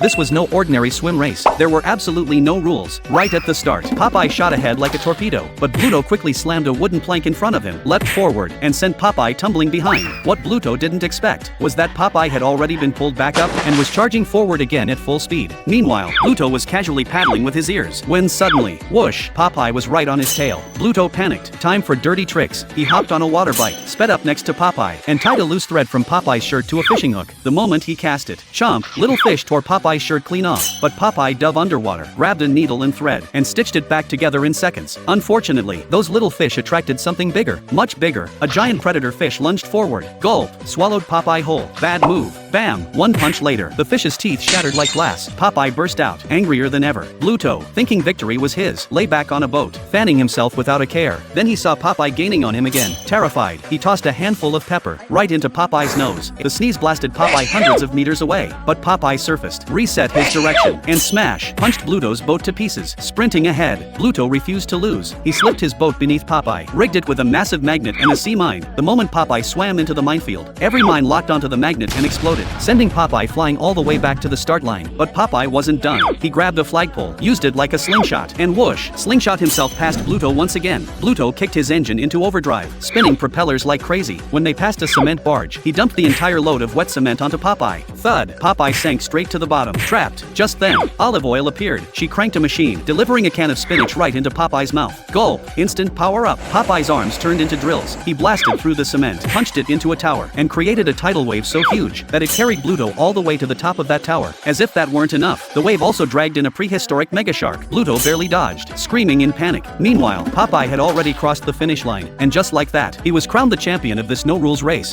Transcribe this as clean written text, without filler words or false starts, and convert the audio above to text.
This was no ordinary swim race. There were absolutely no rules. Right at the start, Popeye shot ahead like a torpedo, but Bluto quickly slammed a wooden plank in front of him, leapt forward, and sent Popeye tumbling behind. What Bluto didn't expect was that Popeye had already been pulled back up and was charging forward again at full speed. Meanwhile, Bluto was casually paddling with his ears, when suddenly, whoosh, Popeye was right on his tail. Bluto panicked. Time for dirty tricks. He hopped on a water bike, sped up next to Popeye, and tied a loose thread from Popeye's shirt to a fishing hook. The moment he cast it, chomp, little fish tore Popeye's shirt clean off, but Popeye dove underwater, grabbed a needle and thread, and stitched it back together in seconds. Unfortunately, those little fish attracted something bigger, much bigger. A giant predator fish lunged forward, gulp, swallowed Popeye whole. Bad move. Bam! One punch later, the fish's teeth shattered like glass. Popeye burst out, angrier than ever. Bluto, thinking victory was his, lay back on a boat, fanning himself without a care. Then he saw Popeye gaining on him again. Terrified, he tossed a handful of pepper right into Popeye's nose. The sneeze blasted Popeye hundreds of meters away, but Popeye surfaced, reset his direction, and smash, punched Bluto's boat to pieces. Sprinting ahead, Bluto refused to lose. He slipped his boat beneath Popeye, rigged it with a massive magnet and a sea mine. The moment Popeye swam into the minefield, every mine locked onto the magnet and exploded, sending Popeye flying all the way back to the start line. But Popeye wasn't done. He grabbed a flagpole, used it like a slingshot, and whoosh, slingshot himself past Bluto once again. Bluto kicked his engine into overdrive, spinning propellers like crazy. When they passed a cement barge, he dumped the entire load of wet cement onto Popeye. Thud! Popeye sank straight to the bottom, trapped. Just then, Olive Oil appeared. She cranked a machine, delivering a can of spinach right into Popeye's mouth. Gulp! Instant power up. Popeye's arms turned into drills. He blasted through the cement, punched it into a tower, and created a tidal wave so huge that it carried Bluto all the way to the top of that tower. As if that weren't enough, the wave also dragged in a prehistoric megashark. Bluto barely dodged, screaming in panic. Meanwhile, Popeye had already crossed the finish line, and just like that, he was crowned the champion of this no-rules race.